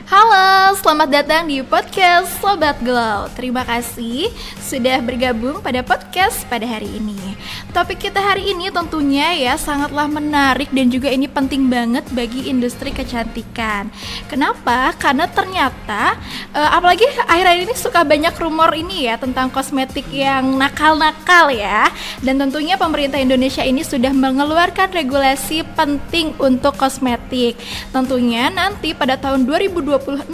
Halo, selamat datang di podcast Sobat Glow. Terima kasih sudah bergabung pada podcast pada hari ini. Topik kita hari ini tentunya ya sangatlah menarik dan juga ini penting banget bagi industri kecantikan. Kenapa? Karena ternyata apalagi akhir-akhir ini suka banyak rumor ini ya tentang kosmetik yang nakal-nakal ya. Dan tentunya pemerintah Indonesia ini sudah mengeluarkan regulasi penting untuk kosmetik. Tentunya nanti pada tahun 2026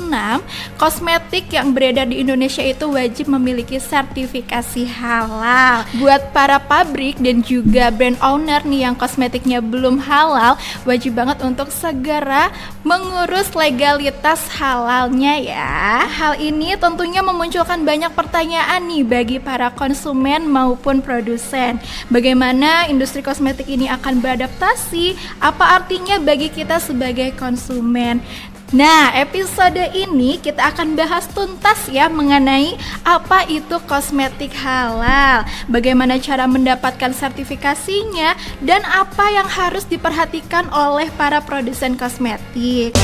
kosmetik yang beredar di Indonesia itu wajib memiliki sertifikasi halal. Buat para pabrik dan juga brand owner nih yang kosmetiknya belum halal, wajib banget untuk segera mengurus legalitas halalnya ya. Hal ini tentunya memunculkan banyak pertanyaan nih bagi para konsumen maupun produsen. Bagaimana industri kosmetik ini akan beradaptasi? Apa artinya bagi kita sebagai konsumen? Nah, episode ini kita akan bahas tuntas ya mengenai apa itu kosmetik halal, bagaimana cara mendapatkan sertifikasinya, dan apa yang harus diperhatikan oleh para produsen kosmetik.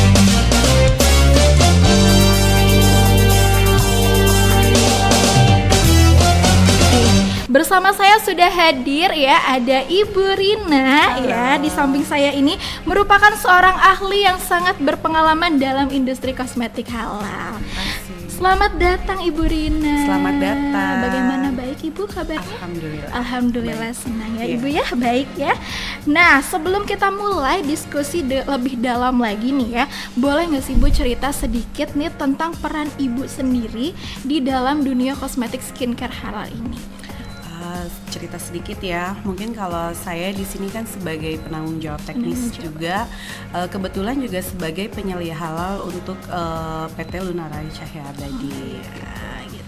Bersama saya sudah hadir ya, ada Ibu Rina. Halo. Ya, di samping saya ini merupakan seorang ahli yang sangat berpengalaman dalam industri kosmetik halal. Selamat datang Ibu Rina. Selamat datang. Bagaimana, baik Ibu kabarnya? Alhamdulillah. Alhamdulillah, baik. senang ya Iya. Ibu ya, baik ya. Nah, sebelum kita mulai diskusi lebih dalam lagi nih ya, boleh nggak sih Ibu cerita sedikit nih tentang peran Ibu sendiri di dalam dunia kosmetik skincare halal ini? Cerita sedikit ya, mungkin kalau saya di sini kan sebagai penanggung jawab teknis juga, kebetulan juga sebagai penyelia halal untuk PT Lunarai Cahya Abadi.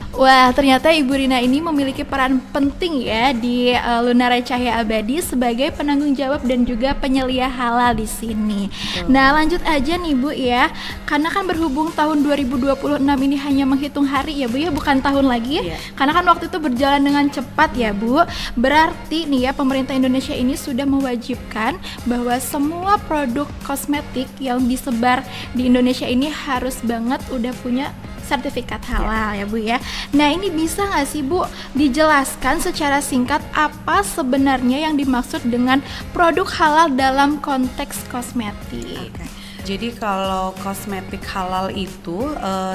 Wah, ternyata Ibu Rina ini memiliki peran penting ya di Lunarai Cahya Abadi sebagai penanggung jawab dan juga penyelia halal di sini. Nah, lanjut aja nih Bu ya. Karena kan berhubung tahun 2026 ini hanya menghitung hari ya Bu ya, bukan tahun lagi. Iya. Karena kan waktu itu berjalan dengan cepat ya Bu. Berarti nih ya pemerintah Indonesia ini sudah mewajibkan bahwa semua produk kosmetik yang disebar di Indonesia ini harus banget udah punya sertifikat halal ya Bu ya. Nah, ini bisa nggak sih Bu dijelaskan secara singkat apa sebenarnya yang dimaksud dengan produk halal dalam konteks kosmetik? Oke. Jadi kalau kosmetik halal itu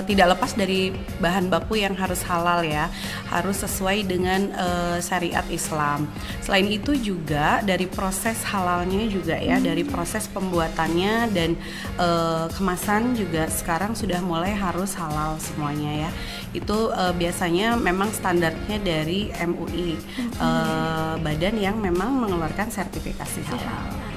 tidak lepas dari bahan baku yang harus halal ya, harus sesuai dengan syariat Islam. Selain itu juga dari proses halalnya juga ya, dari proses pembuatannya dan kemasan juga sekarang sudah mulai harus halal semuanya ya. Itu biasanya memang standarnya dari MUI, badan yang memang mengeluarkan sertifikasi halal.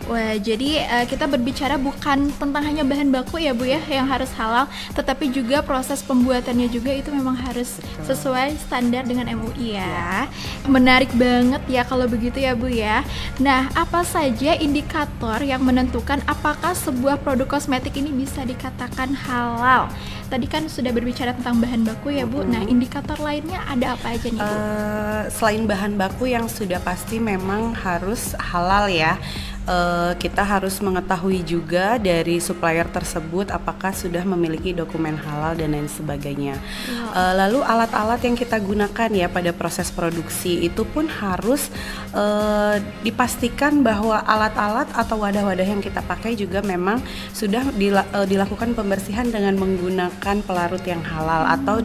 Wah, jadi kita berbicara bukan tentang hanya bahan baku ya Bu ya yang harus halal, tetapi juga proses pembuatannya juga itu memang harus sesuai standar dengan MUI ya. Menarik banget ya kalau begitu ya Bu ya. Nah, apa saja indikator yang menentukan apakah sebuah produk kosmetik ini bisa dikatakan halal? Tadi kan sudah berbicara tentang bahan baku ya Bu. Nah, indikator lainnya ada apa aja nih Bu? Selain bahan baku yang sudah pasti memang harus halal ya, kita harus mengetahui juga dari supplier tersebut apakah sudah memiliki dokumen halal dan lain sebagainya. Lalu alat-alat yang kita gunakan ya pada proses produksi itu pun harus dipastikan bahwa alat-alat atau wadah-wadah yang kita pakai juga memang sudah dilakukan pembersihan dengan menggunakan pelarut yang halal atau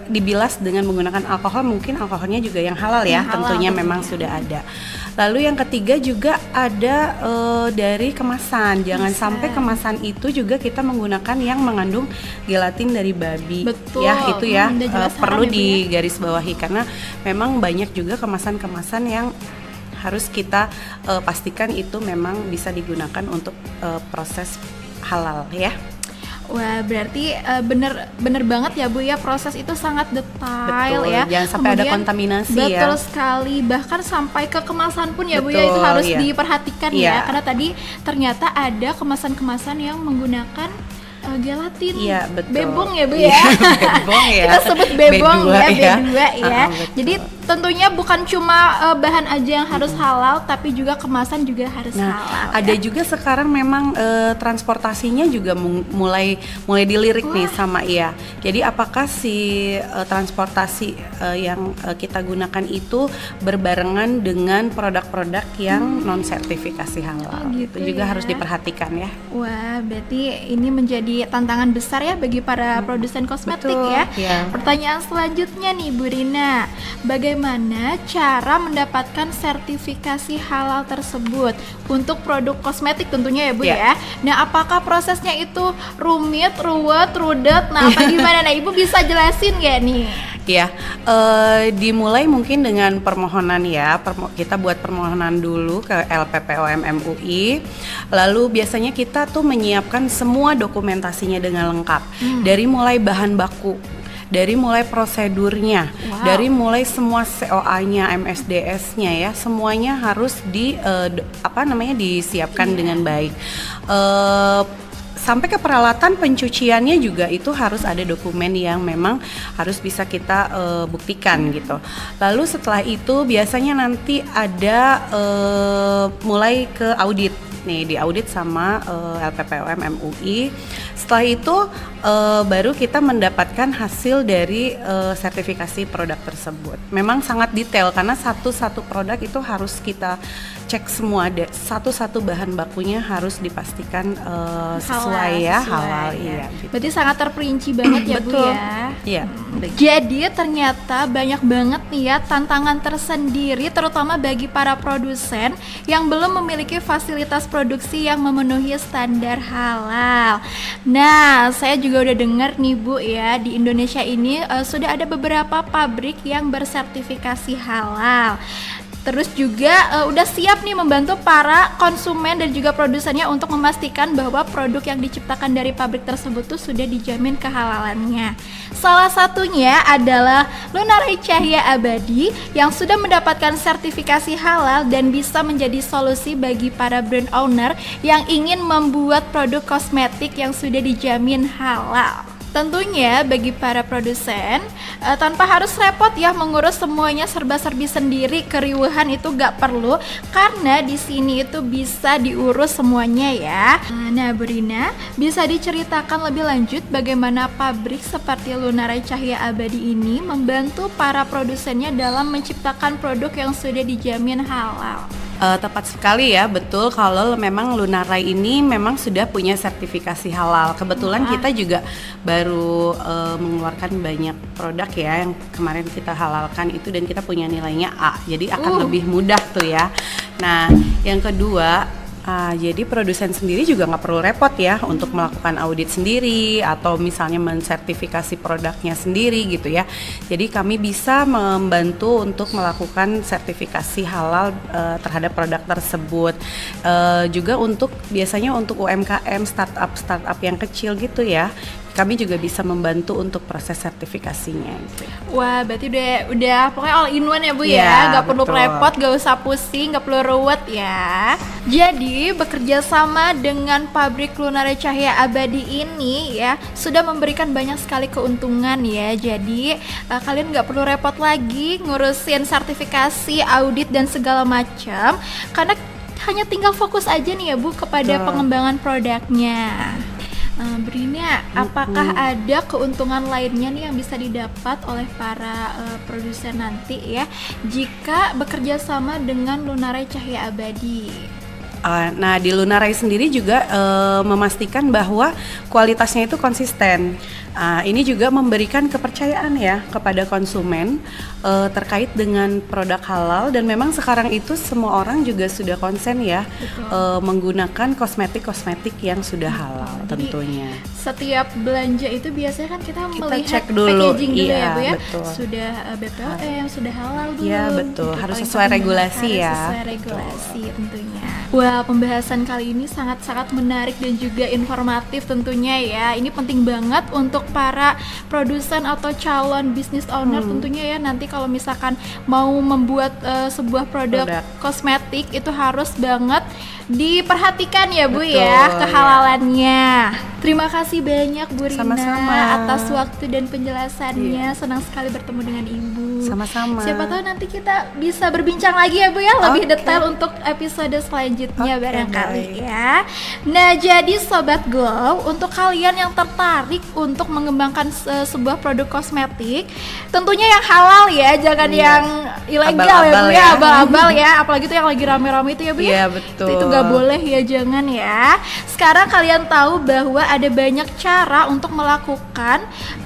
dibilas dengan menggunakan alkohol, mungkin alkoholnya juga yang halal ya, tentunya memang sudah ada. Lalu yang ketiga juga ada dari kemasan. Jangan sampai kemasan itu juga kita menggunakan yang mengandung gelatin dari babi. Betul. Ya, itu ya perlu ya, digarisbawahi karena memang banyak juga kemasan-kemasan yang harus kita pastikan itu memang bisa digunakan untuk proses halal ya. Wah, berarti bener banget ya Bu ya, proses itu sangat detail. Betul, ya. jangan sampai ada kontaminasi betul ya. Betul sekali, bahkan sampai ke kemasan pun ya Bu Betul, ya, itu harus iya. diperhatikan Iya. ya. Karena tadi ternyata ada kemasan-kemasan yang menggunakan Gelatin. Iya, betul. Bebong ya Bu Iya, ya. bebong ya. Kita sebut bebong B2 ya, B2 ya. Betul. Jadi tentunya bukan cuma bahan aja yang harus halal, tapi juga kemasan juga harus halal. Ada ya. juga sekarang memang transportasinya juga mulai dilirik nih sama Jadi apakah si transportasi yang kita gunakan itu berbarengan dengan produk-produk yang non sertifikasi halal. Gitu Itu juga ya. harus diperhatikan ya. Wah, berarti ini menjadi tantangan besar ya bagi para produsen kosmetik betul, ya. ya. Pertanyaan selanjutnya nih Bu Rina, bagaimana cara mendapatkan sertifikasi halal tersebut untuk produk kosmetik tentunya ya Bu Ya. ya. Nah, apakah prosesnya itu rumit, ruwet, rudet? Nah, apa gimana? Nah, Ibu bisa jelasin nggak nih? Ya, dimulai mungkin dengan permohonan ya. Kita buat permohonan dulu ke LPPOM MUI. Lalu biasanya kita tuh menyiapkan semua dokumentasinya dengan lengkap. Dari mulai bahan baku, dari mulai prosedurnya, Wow. dari mulai semua COA-nya, MSDS-nya ya, semuanya harus disiapkan dengan baik. Sampai ke peralatan pencuciannya juga itu harus ada dokumen yang memang harus bisa kita buktikan gitu. Lalu setelah itu biasanya nanti ada mulai ke audit nih, diaudit sama LPPOM MUI. Setelah itu baru kita mendapatkan hasil dari sertifikasi produk tersebut. Memang sangat detail karena satu-satu produk itu harus kita cek semua, satu-satu bahan bakunya harus dipastikan sesuai halal. Ya. Iya. Gitu. Berarti sangat terperinci banget ya Bu Betul. ya. Iya. Jadi ternyata banyak banget nih ya tantangan tersendiri terutama bagi para produsen yang belum memiliki fasilitas produksi yang memenuhi standar halal. Nah, saya juga udah dengar nih Bu ya, di Indonesia ini sudah ada beberapa pabrik yang bersertifikasi halal. Terus juga udah siap nih membantu para konsumen dan juga produsennya untuk memastikan bahwa produk yang diciptakan dari pabrik tersebut tuh sudah dijamin kehalalannya. Salah satunya adalah Lunaray Cahya Abadi yang sudah mendapatkan sertifikasi halal dan bisa menjadi solusi bagi para brand owner yang ingin membuat produk kosmetik yang sudah dijamin halal. Tentunya bagi para produsen tanpa harus repot ya mengurus semuanya serba-serbi sendiri, keriuhan itu gak perlu karena di sini itu bisa diurus semuanya ya. Nah Bu Rina, bisa diceritakan lebih lanjut bagaimana pabrik seperti Lunaray Cahya Abadi ini membantu para produsennya dalam menciptakan produk yang sudah dijamin halal? Tepat sekali ya, betul kalau memang Lunaray ini memang sudah punya sertifikasi halal. Kebetulan kita juga baru mengeluarkan banyak produk ya yang kemarin kita halalkan itu dan kita punya nilainya A. Jadi akan lebih mudah tuh ya. Nah, yang kedua, jadi produsen sendiri juga nggak perlu repot ya untuk melakukan audit sendiri atau misalnya mensertifikasi produknya sendiri gitu ya. Jadi kami bisa membantu untuk melakukan sertifikasi halal terhadap produk tersebut. Juga biasanya untuk UMKM, startup yang kecil gitu ya. Kami juga bisa membantu untuk proses sertifikasinya gitu. Wah, berarti udah pokoknya all in one ya Bu ya, Ya, gak perlu betul. repot, gak usah pusing, gak perlu ruwet ya. Jadi bekerja sama dengan pabrik Lunaray Cahya Abadi ini ya sudah memberikan banyak sekali keuntungan ya. Jadi kalian gak perlu repot lagi ngurusin sertifikasi, audit dan segala macam karena hanya tinggal fokus aja nih ya Bu kepada pengembangan produknya. Brina, apakah ada keuntungan lainnya nih yang bisa didapat oleh para produsen nanti ya jika bekerja sama dengan Lunaray Cahya Abadi? Nah, di Lunaray sendiri juga memastikan bahwa kualitasnya itu konsisten. Ini juga memberikan kepercayaan ya kepada konsumen terkait dengan produk halal dan memang sekarang itu semua orang juga sudah konsen ya menggunakan kosmetik yang sudah halal. Jadi, tentunya. Setiap belanja itu biasanya kan kita melihat cek dulu, packaging dulu ya Bu ya. betul. Sudah BPOM, sudah halal dulu. Iya, betul. Gitu. Harus Paling sesuai penting regulasi harus ya. Sesuai regulasi tentunya. Wah, Wah, pembahasan kali ini sangat-sangat menarik dan juga informatif tentunya ya. Ini penting banget untuk para produsen atau calon business owner tentunya ya. Nanti kalau misalkan mau membuat sebuah produk kosmetik itu harus banget diperhatikan ya Bu. Betul, ya, kehalalannya. Terima kasih banyak Bu Rina Sama-sama. atas waktu dan penjelasannya. Senang sekali bertemu dengan Ibu. Sama-sama. Siapa tahu nanti kita bisa berbincang lagi ya Bu ya, lebih detail untuk episode selanjutnya barangkali ya. Nah, jadi Sobat Glow, untuk kalian yang tertarik untuk mengembangkan sebuah produk kosmetik, tentunya yang halal ya, jangan yang ilegal ya Bu ya, abal-abal ya, apalagi itu yang lagi rame-rame itu ya Bu ya. Iya, betul. Itu nggak boleh ya, jangan ya. Sekarang kalian tahu bahwa ada banyak cara untuk melakukan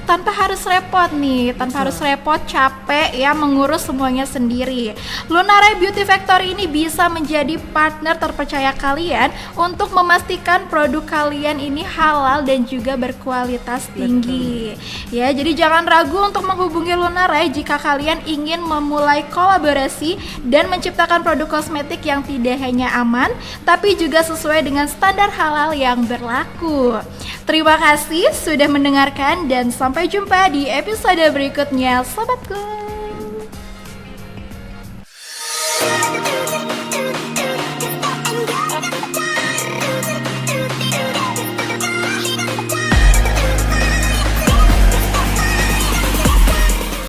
tanpa harus repot nih, tanpa harus repot capek ya mengurus semuanya sendiri. Lunaray Beauty Factory ini bisa menjadi partner terpercaya kalian untuk memastikan produk kalian ini halal dan juga berkualitas tinggi. Ya, jadi jangan ragu untuk menghubungi Lunaray jika kalian ingin memulai kolaborasi dan menciptakan produk kosmetik yang tidak hanya aman, tapi juga sesuai dengan standar halal yang berlaku. Terima kasih sudah mendengarkan dan sampai jumpa di episode berikutnya Sobatku.